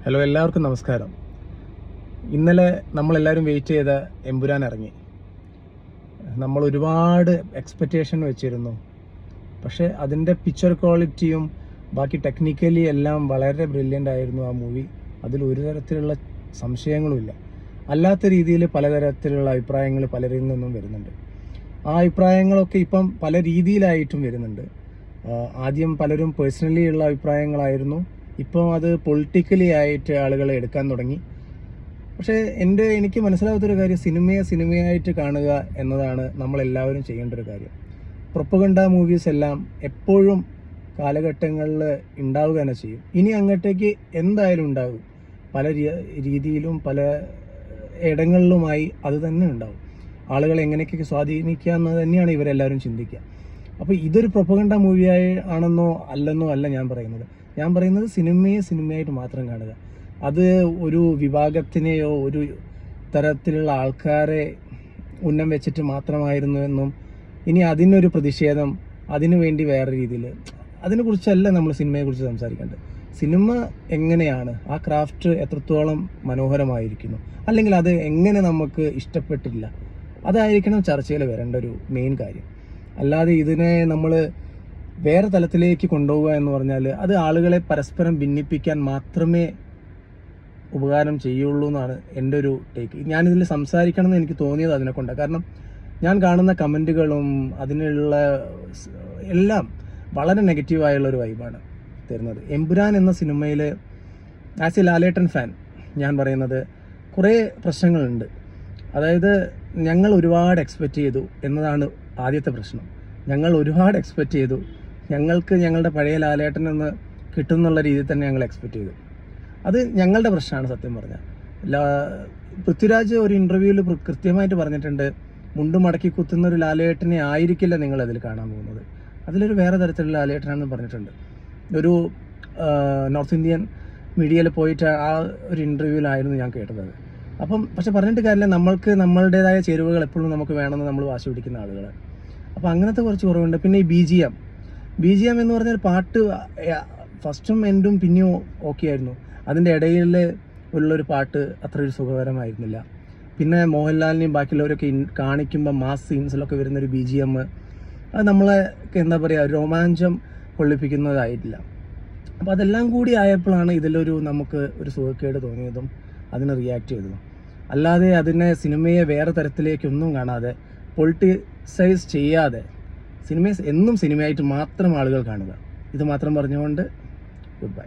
Hello, എല്ലാവർക്കും നമസ്കാരം. ഇന്നലെ നമ്മളെല്ലാവരും വെയിറ്റ് ചെയ്ത എമ്പുരാൻ ഇറങ്ങി. നമ്മൾ ഒരുപാട് എക്സ്പെക്റ്റേഷൻ വെച്ചിരുന്നു. പക്ഷേ അതിൻ്റെ പിക്ചർ ക്വാളിറ്റിയും ബാക്കി ടെക്നിക്കലി എല്ലാം വളരെ ബ്രില്യൻ്റ് ആയിരുന്നു ആ മൂവി. അതിൽ ഒരു തരത്തിലുള്ള സംശയങ്ങളുമില്ല. അല്ലാത്ത രീതിയിൽ പലതരത്തിലുള്ള അഭിപ്രായങ്ങൾ പലരിൽ നിന്നും വരുന്നുണ്ട്. ആ അഭിപ്രായങ്ങളൊക്കെ ഇപ്പം പല രീതിയിലായിട്ടും വരുന്നുണ്ട്. ആദ്യം പലരും പേഴ്സണലി ഉള്ള അഭിപ്രായങ്ങളായിരുന്നു. ഇപ്പം അത് പൊളിറ്റിക്കലി ആയിട്ട് ആളുകൾ എടുക്കാൻ തുടങ്ങി. പക്ഷേ എനിക്ക് മനസ്സിലാവാത്തൊരു കാര്യം, സിനിമയായിട്ട് കാണുക എന്നതാണ് നമ്മളെല്ലാവരും ചെയ്യേണ്ട ഒരു കാര്യം. പ്രൊപ്പഗണ്ട മൂവീസ് എല്ലാം എപ്പോഴും കാലഘട്ടങ്ങളിൽ ഉണ്ടാവുക തന്നെ ചെയ്യും. ഇനി അങ്ങോട്ടേക്ക് എന്തായാലും ഉണ്ടാകും. പല രീതിയിലും പല ഇടങ്ങളിലുമായി അത് തന്നെ ഉണ്ടാവും. ആളുകളെ എങ്ങനെയൊക്കെ സ്വാധീനിക്കുക എന്ന് തന്നെയാണ് ഇവരെല്ലാവരും ചിന്തിക്കുക. അപ്പോൾ ഇതൊരു പ്രൊപ്പഗണ്ട ആണെന്നോ അല്ലെന്നോ അല്ല ഞാൻ പറയുന്നത്. ഞാൻ പറയുന്നത് സിനിമയായിട്ട് മാത്രം കാണുക. അത് ഒരു വിഭാഗത്തിനെയോ ഒരു തരത്തിലുള്ള ആൾക്കാരെ ഉന്നം വെച്ചിട്ട് മാത്രമായിരുന്നു എന്നും ഇനി അതിനൊരു പ്രതിഷേധം അതിനു വേണ്ടി വേറെ രീതിയിൽ അതിനെക്കുറിച്ചല്ല നമ്മൾ സിനിമയെക്കുറിച്ച് സംസാരിക്കേണ്ടത്. സിനിമ എങ്ങനെയാണ്, ആ ക്രാഫ്റ്റ് എത്രത്തോളം മനോഹരമായിരിക്കുന്നു, അല്ലെങ്കിൽ അത് എങ്ങനെ നമുക്ക് ഇഷ്ടപ്പെട്ടില്ല, അതായിരിക്കണം ചർച്ചയിൽ വരേണ്ട ഒരു മെയിൻ കാര്യം. അല്ലാതെ ഇതിനെ നമ്മൾ വേറെ തലത്തിലേക്ക് കൊണ്ടുപോവുക എന്ന് പറഞ്ഞാൽ അത് ആളുകളെ പരസ്പരം ഭിന്നിപ്പിക്കാൻ മാത്രമേ ഉപകാരം ചെയ്യുള്ളൂ എന്നാണ് എൻ്റെ ഒരു ടേക്ക്. ഞാനിതിൽ സംസാരിക്കണം എന്ന് എനിക്ക് തോന്നിയത് അതിനെ കൊണ്ടാണ്. കാരണം ഞാൻ കാണുന്ന കമൻറ്റുകളും അതിനുള്ള എല്ലാം വളരെ നെഗറ്റീവായുള്ളൊരു വൈബാണ് തരുന്നത്. എമ്പുരാൻ എന്ന സിനിമയിൽ ആസ് എ ലാലേട്ടൻ ഫാൻ ഞാൻ പറയുന്നത് കുറേ പ്രശ്നങ്ങളുണ്ട്. അതായത് ഞങ്ങൾ ഒരുപാട് എക്സ്പെക്റ്റ് ചെയ്തു എന്നതാണ് ആദ്യത്തെ പ്രശ്നം. ഞങ്ങൾ ഒരുപാട് എക്സ്പെക്റ്റ് ചെയ്തു. ഞങ്ങൾക്ക് ഞങ്ങളുടെ പഴയ ലാലേട്ടൻ എന്ന് കിട്ടുന്നുള്ള രീതിയിൽ തന്നെ ഞങ്ങൾ എക്സ്പെക്റ്റ് ചെയ്തു. അത് ഞങ്ങളുടെ പ്രശ്നമാണ് സത്യം പറഞ്ഞാൽ. പൃഥ്വിരാജ് ഒരു ഇൻ്റർവ്യൂവിൽ കൃത്യമായിട്ട് പറഞ്ഞിട്ടുണ്ട്, മുണ്ട് മടക്കി കുത്തുന്ന ഒരു ലാലേട്ടനെ ആയിരിക്കില്ല നിങ്ങളതിൽ കാണാൻ പോകുന്നത്, അതിലൊരു വേറെ തരത്തിലുള്ള ലാലേട്ടനാണെന്ന് പറഞ്ഞിട്ടുണ്ട്. ഒരു നോർത്ത് ഇന്ത്യൻ മീഡിയയിൽ പോയിട്ട് ആ ഒരു ഇൻ്റർവ്യൂവിലായിരുന്നു ഞാൻ കേട്ടത്. പക്ഷെ പറഞ്ഞിട്ട് കാര്യമില്ല, നമ്മൾക്ക് നമ്മളുടേതായ ചേരുവകൾ എപ്പോഴും നമുക്ക് വേണമെന്ന് നമ്മൾ വാശി പിടിക്കുന്ന ആളുകൾ. അപ്പോൾ അങ്ങനത്തെ കുറച്ച് കുറവുണ്ട്. പിന്നെ ഈ ബി ജി എം എന്ന് പറഞ്ഞാൽ പാട്ട് ഫസ്റ്റും എൻഡും പിന്നെയും ഓക്കെ ആയിരുന്നു. അതിൻ്റെ ഇടയിൽ ഉള്ളൊരു പാട്ട് അത്ര ഒരു സുഖകരമായിരുന്നില്ല. പിന്നെ മോഹൻലാലിനെയും ബാക്കിയുള്ളവരൊക്കെ കാണിക്കുമ്പോൾ മാസ് സീൻസിലൊക്കെ വരുന്നൊരു ബി ജി എം അത് നമ്മളെ എന്താ പറയുക രോമാഞ്ചം കൊള്ളിപ്പിക്കുന്നതായിട്ടില്ല. അപ്പോൾ അതെല്ലാം കൂടി ആയപ്പോഴാണ് ഇതിലൊരു നമുക്ക് ഒരു സുഖക്കേട് തോന്നിയതും അതിന് റിയാക്ട് ചെയ്തതും. അല്ലാതെ സിനിമയെ വേറെ തരത്തിലേക്കൊന്നും കാണാതെ പൊളിറ്റിസൈസ് ചെയ്യാതെ എന്നും സിനിമയായിട്ട് മാത്രം ആളുകൾ കാണുക. ഇത് മാത്രം പറഞ്ഞുകൊണ്ട് ഗുഡ് ബൈ.